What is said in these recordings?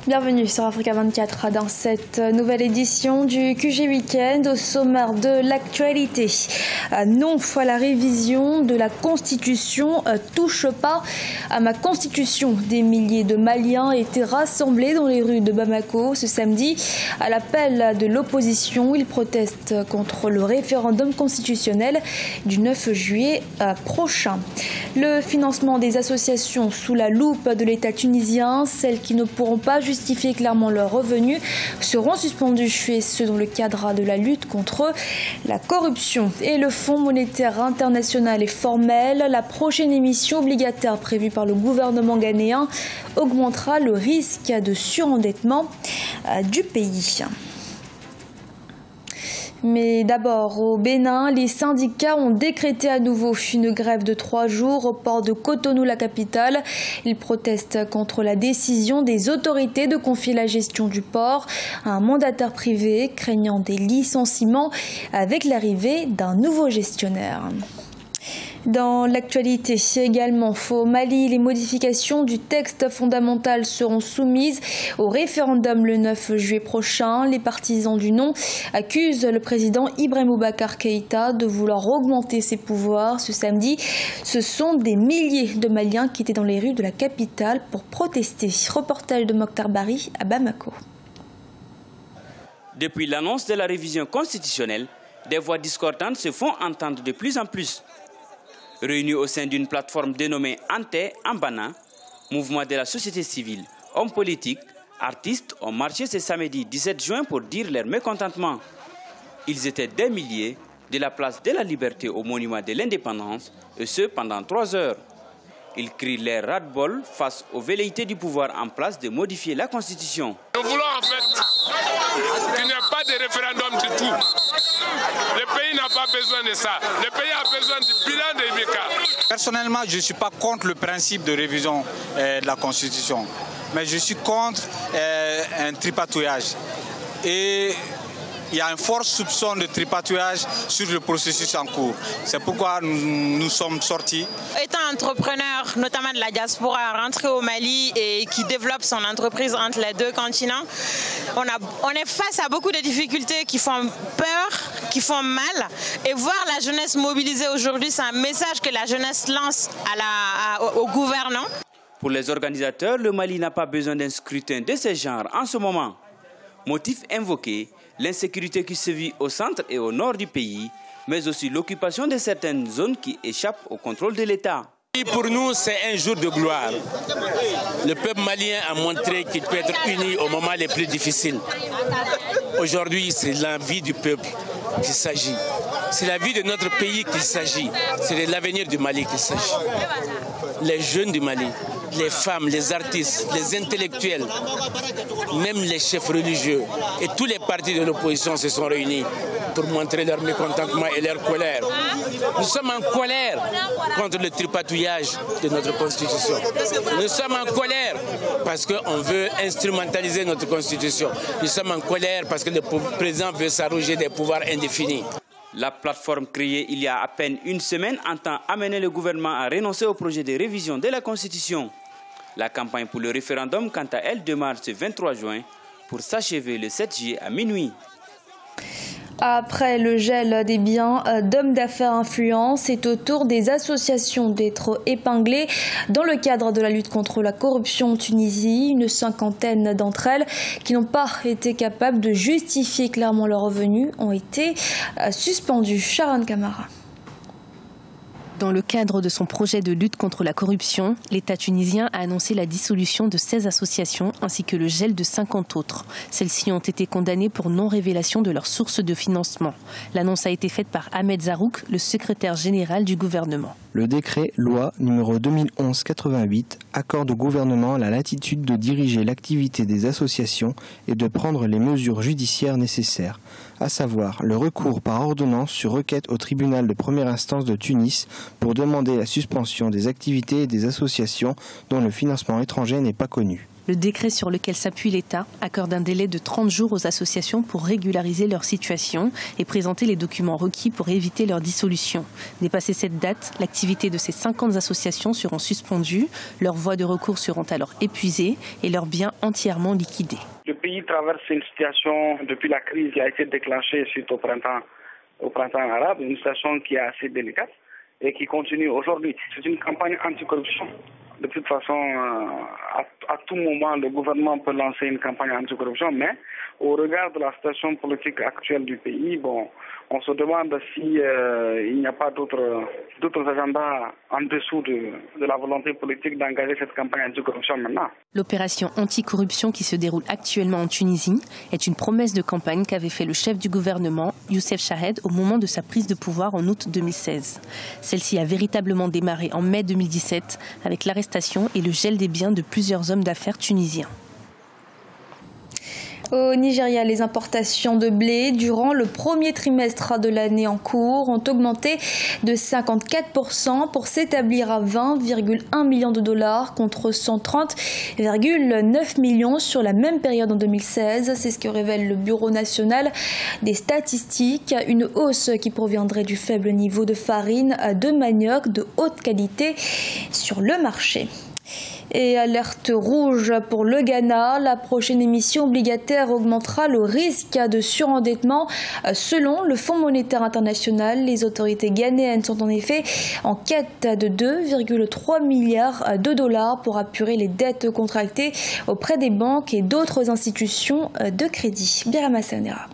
Bienvenue sur Africa 24 dans cette nouvelle édition du QG Week-end. Au sommaire de l'actualité, non à la révision de la Constitution, touche pas à ma Constitution. Des milliers de Maliens étaient rassemblés dans les rues de Bamako ce samedi à l'appel de l'opposition. Ils protestent contre le référendum constitutionnel du 9 juillet prochain. Le financement des associations sous la loupe de l'État tunisien, celles qui ne pourront pas justifier clairement leurs revenus seront suspendues, et ce dans le cadre de la lutte contre la corruption. Et le Fonds monétaire international est formel. La prochaine émission obligataire prévue par le gouvernement ghanéen augmentera le risque de surendettement du pays. Mais d'abord, au Bénin, les syndicats ont décrété à nouveau une grève de 3 jours au port de Cotonou, la capitale. Ils protestent contre la décision des autorités de confier la gestion du port à un mandataire privé, craignant des licenciements avec l'arrivée d'un nouveau gestionnaire. Dans l'actualité également, au Mali, les modifications du texte fondamental seront soumises au référendum le 9 juillet prochain. Les partisans du non accusent le président Ibrahim Boubacar Keïta de vouloir augmenter ses pouvoirs. Ce samedi, ce sont des milliers de Maliens qui étaient dans les rues de la capitale pour protester. Reportage de Mokhtar Bari à Bamako. Depuis l'annonce de la révision constitutionnelle, des voix discordantes se font entendre de plus en plus. Réunis au sein d'une plateforme dénommée Ante Ambana, mouvement de la société civile, hommes politiques, artistes ont marché ce samedi 17 juin pour dire leur mécontentement. Ils étaient des milliers de la place de la Liberté au monument de l'indépendance, et ce pendant 3 heures. Ils crient leur ras-le-bol face aux velléités du pouvoir en place de modifier la Constitution. Nous voulons en fait qu'il n'y ait pas de référendum du tout. Le pays n'a pas besoin de ça. Le pays a besoin du bilan de Ibeka. Personnellement, je ne suis pas contre le principe de révision de la Constitution, mais je suis contre un tripatouillage. Et il y a un fort soupçon de tripatouillage sur le processus en cours. C'est pourquoi nous sommes sortis. Étant entrepreneur, notamment de la diaspora, rentré au Mali et qui développe son entreprise entre les deux continents, on est face à beaucoup de difficultés qui font peur, qui font mal. Et voir la jeunesse mobilisée aujourd'hui, c'est un message que la jeunesse lance au gouvernement. Pour les organisateurs, le Mali n'a pas besoin d'un scrutin de ce genre en ce moment. Motif invoqué, l'insécurité qui se vit au centre et au nord du pays, mais aussi l'occupation de certaines zones qui échappent au contrôle de l'État. Pour nous, c'est un jour de gloire. Le peuple malien a montré qu'il peut être uni au moment les plus difficiles. Aujourd'hui, c'est la vie du peuple qu'il s'agit. C'est la vie de notre pays qu'il s'agit. C'est de l'avenir du Mali qu'il s'agit. Les jeunes du Mali, les femmes, les artistes, les intellectuels, même les chefs religieux et tous les partis de l'opposition se sont réunis pour montrer leur mécontentement et leur colère. Nous sommes en colère contre le tripatouillage de notre Constitution. Nous sommes en colère parce qu'on veut instrumentaliser notre Constitution. Nous sommes en colère parce que le président veut s'arroger des pouvoirs indéfinis. La plateforme créée il y a à peine une semaine entend amener le gouvernement à renoncer au projet de révision de la Constitution. La campagne pour le référendum, quant à elle, démarre ce 23 juin pour s'achever le 7 juillet à minuit. Après le gel des biens d'hommes d'affaires influents, c'est au tour des associations d'être épinglées dans le cadre de la lutte contre la corruption en Tunisie. Une 50aine d'entre elles qui n'ont pas été capables de justifier clairement leurs revenus ont été suspendues. Sharon Kamara. Dans le cadre de son projet de lutte contre la corruption, l'État tunisien a annoncé la dissolution de 16 associations ainsi que le gel de 50 autres. Celles-ci ont été condamnées pour non-révélation de leurs sources de financement. L'annonce a été faite par Ahmed Zarouk, le secrétaire général du gouvernement. Le décret loi numéro 2011-88 accorde au gouvernement la latitude de diriger l'activité des associations et de prendre les mesures judiciaires nécessaires, à savoir le recours par ordonnance sur requête au tribunal de première instance de Tunis pour demander la suspension des activités des associations dont le financement étranger n'est pas connu. Le décret sur lequel s'appuie l'État accorde un délai de 30 jours aux associations pour régulariser leur situation et présenter les documents requis pour éviter leur dissolution. Dépassé cette date, l'activité de ces 50 associations seront suspendues, leurs voies de recours seront alors épuisées et leurs biens entièrement liquidés. Le pays traverse une situation, depuis la crise qui a été déclenchée suite au printemps arabe, une situation qui est assez délicate et qui continue aujourd'hui. C'est une campagne anticorruption. De toute façon, à tout moment, le gouvernement peut lancer une campagne anticorruption, mais au regard de la situation politique actuelle du pays, on se demande s'il n'y a pas d'autres agendas en dessous de la volonté politique d'engager cette campagne anticorruption maintenant. L'opération anticorruption qui se déroule actuellement en Tunisie est une promesse de campagne qu'avait fait le chef du gouvernement, Youssef Chahed, au moment de sa prise de pouvoir en août 2016. Celle-ci a véritablement démarré en mai 2017 avec l'arrestation et le gel des biens de plusieurs hommes d'affaires tunisiens. Au Nigeria, les importations de blé durant le premier trimestre de l'année en cours ont augmenté de 54% pour s'établir à 20,1 millions de dollars contre 130,9 millions sur la même période en 2016. C'est ce que révèle le Bureau national des statistiques. Une hausse qui proviendrait du faible niveau de farine de manioc de haute qualité sur le marché. Et alerte rouge pour le Ghana, la prochaine émission obligataire augmentera le risque de surendettement. Selon le Fonds monétaire international, les autorités ghanéennes sont en effet en quête de 2,3 milliards de dollars pour apurer les dettes contractées auprès des banques et d'autres institutions de crédit. Birama Sanera.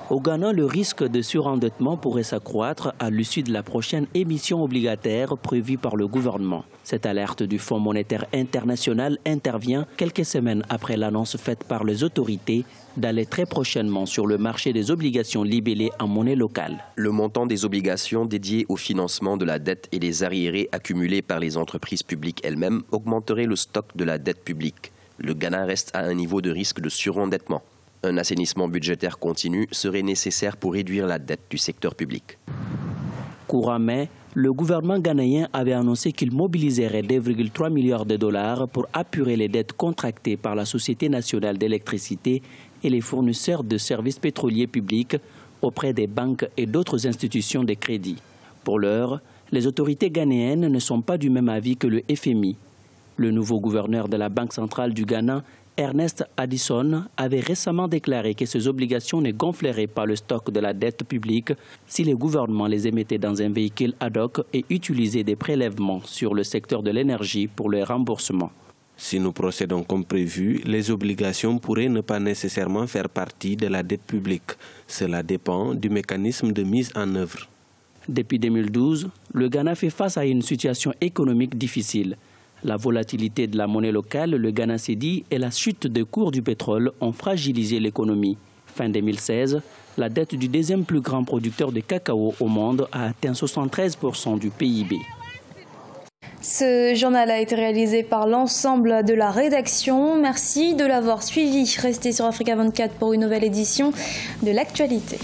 Au Ghana, le risque de surendettement pourrait s'accroître à l'issue de la prochaine émission obligataire prévue par le gouvernement. Cette alerte du Fonds monétaire international intervient quelques semaines après l'annonce faite par les autorités d'aller très prochainement sur le marché des obligations libellées en monnaie locale. Le montant des obligations dédiées au financement de la dette et les arriérés accumulés par les entreprises publiques elles-mêmes augmenterait le stock de la dette publique. Le Ghana reste à un niveau de risque de surendettement. Un assainissement budgétaire continu serait nécessaire pour réduire la dette du secteur public. Courant mai, le gouvernement ghanéen avait annoncé qu'il mobiliserait 2,3 milliards de dollars pour apurer les dettes contractées par la Société nationale d'électricité et les fournisseurs de services pétroliers publics auprès des banques et d'autres institutions de crédit. Pour l'heure, les autorités ghanéennes ne sont pas du même avis que le FMI. Le nouveau gouverneur de la Banque centrale du Ghana, Ernest Addison, avait récemment déclaré que ces obligations ne gonfleraient pas le stock de la dette publique si les gouvernements les émettaient dans un véhicule ad hoc et utilisaient des prélèvements sur le secteur de l'énergie pour le remboursement. Si nous procédons comme prévu, les obligations pourraient ne pas nécessairement faire partie de la dette publique. Cela dépend du mécanisme de mise en œuvre. Depuis 2012, le Ghana fait face à une situation économique difficile. La volatilité de la monnaie locale, le Ghana cedi et la chute des cours du pétrole ont fragilisé l'économie. Fin 2016, la dette du deuxième plus grand producteur de cacao au monde a atteint 73% du PIB. Ce journal a été réalisé par l'ensemble de la rédaction. Merci de l'avoir suivi. Restez sur Africa 24 pour une nouvelle édition de l'actualité.